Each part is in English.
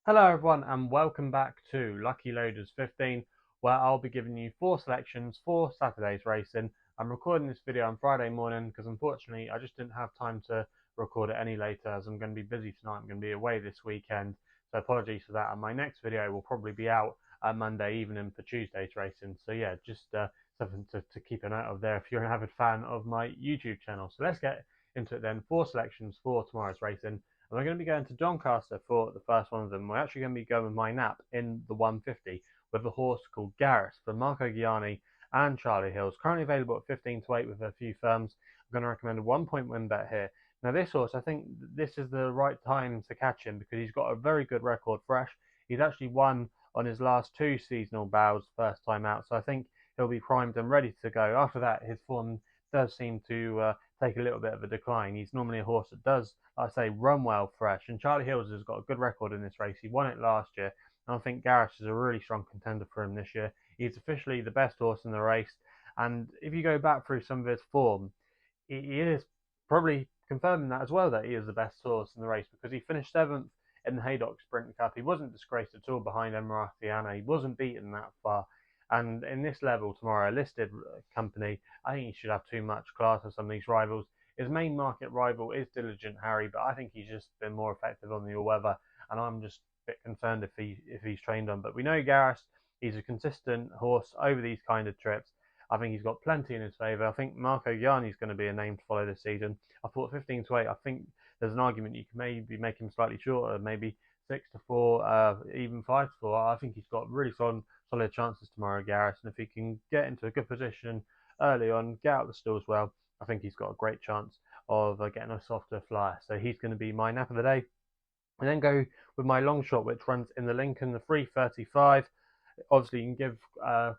Hello everyone and welcome back to Lucky Loaders 15, where I'll be giving you 4 selections for Saturday's racing. I'm recording this video on Friday morning because unfortunately I just didn't have time to record it any later as I'm going to be busy tonight. I'm going to be away this weekend, so apologies for that, and my next video will probably be out Monday evening for Tuesday's racing. So yeah, just something to keep a note of there if you're an avid fan of my YouTube channel. So let's get into it then. 4 selections for tomorrow's racing. And we're going to be going to Doncaster for the first one of them. We're actually going to be going with my nap in the 150 with a horse called Garrus for Marco Gianni and Charlie Hills. Currently available at 15 to 8 with a few firms. I'm going to recommend a 1 point win bet here. Now, this horse, I think this is the right time to catch him because he's got a very good record fresh. He's actually won on his last 2 seasonal bouts first time out. So I think he'll be primed and ready to go. After that, his form does seem to take a little bit of a decline. He's normally a horse that does, like I say, run well fresh. And Charlie Hills has got a good record in this race. He won it last year. And I think Garrus is a really strong contender for him this year. He's officially the best horse in the race. And if you go back through some of his form, he is probably confirming that as well, that he is the best horse in the race because he finished 7th in the Haydock Sprint Cup. He wasn't disgraced at all behind Emiratiana. He wasn't beaten that far. And in this level tomorrow, a listed company, I think he should have too much class of some of these rivals. His main market rival is Diligent Harry, but I think he's just been more effective on the all-weather, and I'm just a bit concerned if he's trained on. But we know Garrus, he's a consistent horse over these kind of trips. I think he's got plenty in his favour. I think Marco Gianni is going to be a name to follow this season. I thought 15 to 8. I think there's an argument you can maybe make him slightly shorter, maybe 6 to 4, even 5 to 4. I think he's got really solid chances tomorrow, Garrus. And if he can get into a good position early on, get out the stalls well, I think he's got a great chance of getting a softer flyer. So he's going to be my nap of the day. And then go with my long shot, which runs in the Lincoln, the 335. Obviously, you can give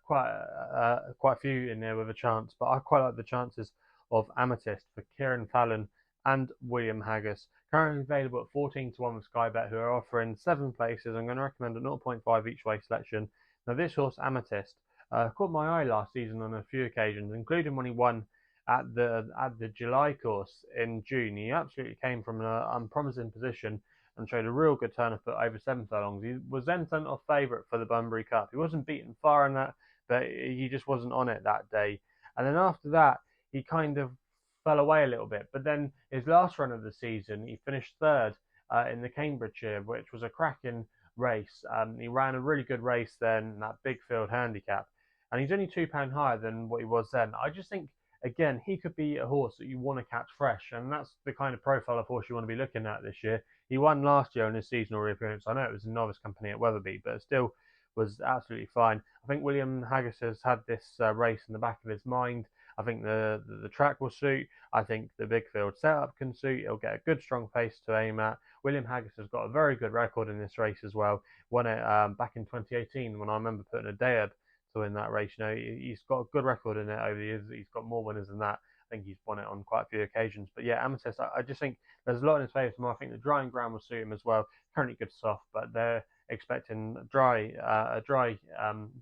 quite a few in there with a chance, but I quite like the chances of Ametist for Kieran Fallon and William Haggis. Currently available at 14 to 1 with SkyBet, who are offering 7 places. I'm going to recommend a 0.5 each way selection. Now, this horse, Ametist, caught my eye last season on a few occasions, including when he won at the July course in June. He absolutely came from an unpromising position and showed a real good turn of foot over 7 furlongs. He was then sent off favourite for the Bunbury Cup. He wasn't beaten far in that, but he just wasn't on it that day. And then after that, he kind of fell away a little bit. But then his last run of the season, he finished third in the Cambridgeshire, which was a cracking race. He ran a really good race then, that big field handicap. And he's only £2 higher than what he was then. I just think, again, he could be a horse that you want to catch fresh. And that's the kind of profile of horse you want to be looking at this year. He won last year in his seasonal reappearance. I know it was a novice company at Wetherby, but it still was absolutely fine. I think William Haggis has had this race in the back of his mind. I think the track will suit. I think the big field setup can suit. He'll get a good strong pace to aim at. William Haggis has got a very good record in this race as well. Won it back in 2018 when I remember putting a day to win that race. You know, he's got a good record in it over the years. He's got more winners than that. I think he's won it on quite a few occasions. But yeah, Amethyst, I just think there's a lot in his favour tomorrow. I think the drying ground will suit him as well. Currently good soft, but they're expecting dry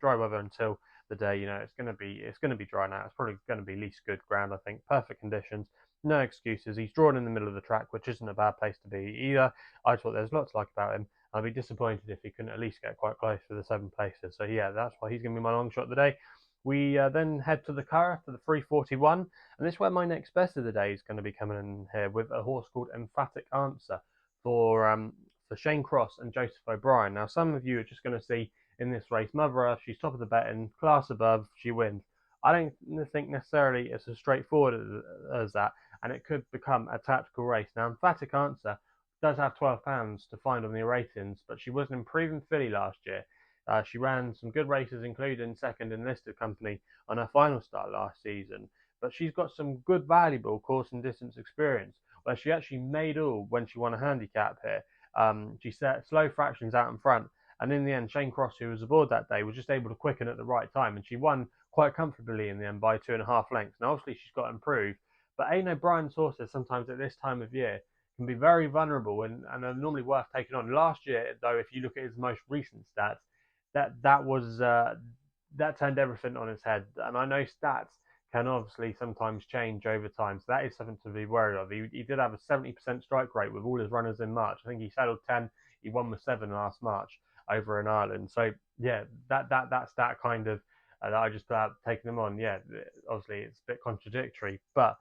weather until the day. You know, it's going to be dry now. It's probably going to be least good ground. I think perfect conditions. No excuses. He's drawn in the middle of the track, which isn't a bad place to be either. I thought there's lots to like about him. I'd be disappointed if he couldn't at least get quite close to the 7 places. So yeah, that's why he's going to be my long shot today. We then head to the Curragh for the 341, and this is where my next best of the day is going to be coming in here with a horse called Emphatic Answer for Shane Cross and Joseph O'Brien. Now, some of you are just going to see in this race, Mother Earth, she's top of the betting, class above, she wins. I don't think necessarily it's as straightforward as that, and it could become a tactical race. Now, Emphatic Answer does have £12 to find on the ratings, but she was an improving filly last year. She ran some good races, including second in listed company on her final start last season. But she's got some good, valuable course and distance experience, where she actually made all when she won a handicap here. She set slow fractions out in front, and in the end, Shane Cross, who was aboard that day, was just able to quicken at the right time, and she won quite comfortably in the end by 2.5 lengths. Now, obviously, she's got improved, but Aidan O'Brien's horses sometimes at this time of year can be very vulnerable and are normally worth taking on. Last year, though, if you look at his most recent stats, that turned everything on its head. And I know stats can obviously sometimes change over time. So that is something to be worried of. He did have a 70% strike rate with all his runners in March. I think he saddled 10, he won with 7 last March over in Ireland. So yeah, that's that kind of that I just taking him on. Yeah, obviously it's a bit contradictory, but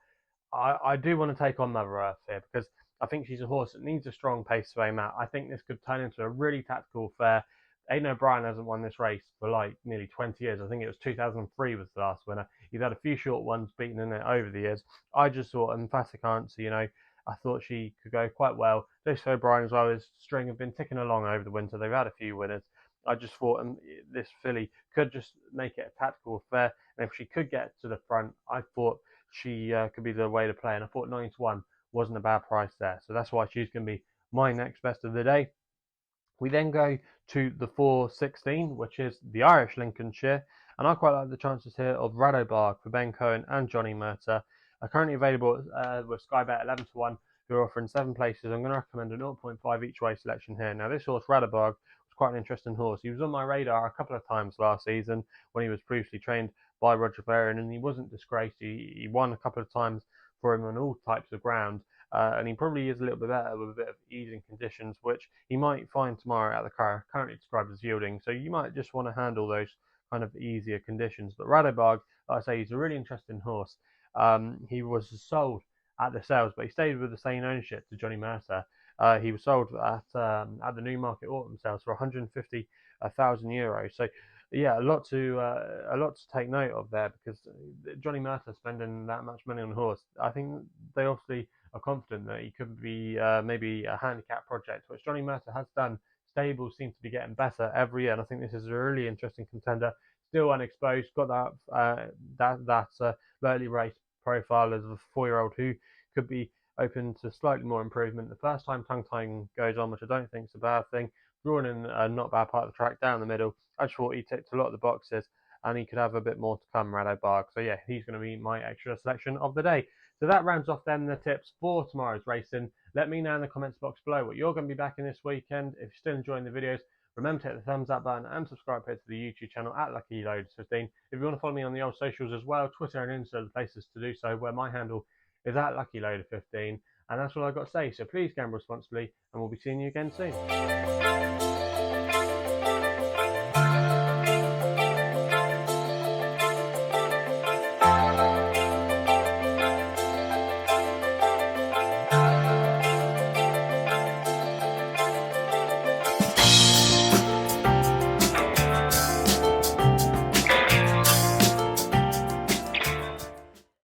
I do want to take on Mother Earth here because I think she's a horse that needs a strong pace to aim at. I think this could turn into a really tactical affair. Aidan O'Brien hasn't won this race for like nearly 20 years. I think it was 2003 was the last winner. He's had a few short ones beaten in it over the years. I just thought Emphatic answer, I thought she could go quite well. Joseph O'Brien as well, his string have been ticking along over the winter. They've had a few winners. I just thought this filly could just make it a tactical affair. And if she could get to the front, I thought she could be the way to play. And I thought 9-1 wasn't a bad price there. So that's why she's going to be my next best of the day. We then go to the 4:16, which is the Irish Lincolnshire, and I quite like the chances here of Raadobarg for Ben Cohen and Johnny Murtagh. Are currently available with SkyBet 11-1, who are offering 7 places. I'm going to recommend a 0.5 each way selection here. Now, this horse, Raadobarg, was quite an interesting horse. He was on my radar a couple of times last season when he was previously trained by Roger Varian, and he wasn't disgraced. He won a couple of times for him on all types of ground. And he probably is a little bit better with a bit of easing conditions, which he might find tomorrow at the Curragh, currently described as yielding. So you might just want to handle those kind of easier conditions. But Raadobarg, like I say, he's a really interesting horse. He was sold at the sales, but he stayed with the same ownership to Johnny Murtagh. He was sold at the Newmarket Autumn sales for €150,000. So yeah, a lot to take note of there, because Johnny Murtagh spending that much money on a horse, I think they obviously are confident that he could be maybe a handicap project, which Johnny Murtagh has done. Stables seem to be getting better every year, and I think this is a really interesting contender. Still unexposed, got that early race profile as a 4-year-old who could be open to slightly more improvement. The first time tongue tying goes on, which I don't think is a bad thing. Drawn in a not bad part of the track down the middle. I just thought he ticked a lot of the boxes, and he could have a bit more to come, Raadobarg. So yeah, he's going to be my extra selection of the day. So that rounds off then the tips for tomorrow's racing. Let me know in the comments box below what you're going to be backing this weekend. If you're still enjoying the videos, remember to hit the thumbs up button and subscribe here to the YouTube channel at LuckyLoads15. If you want to follow me on the old socials as well, Twitter and Insta are the places to do so, where my handle is at LuckyLoader15. And that's all I've got to say. So please gamble responsibly, and we'll be seeing you again soon.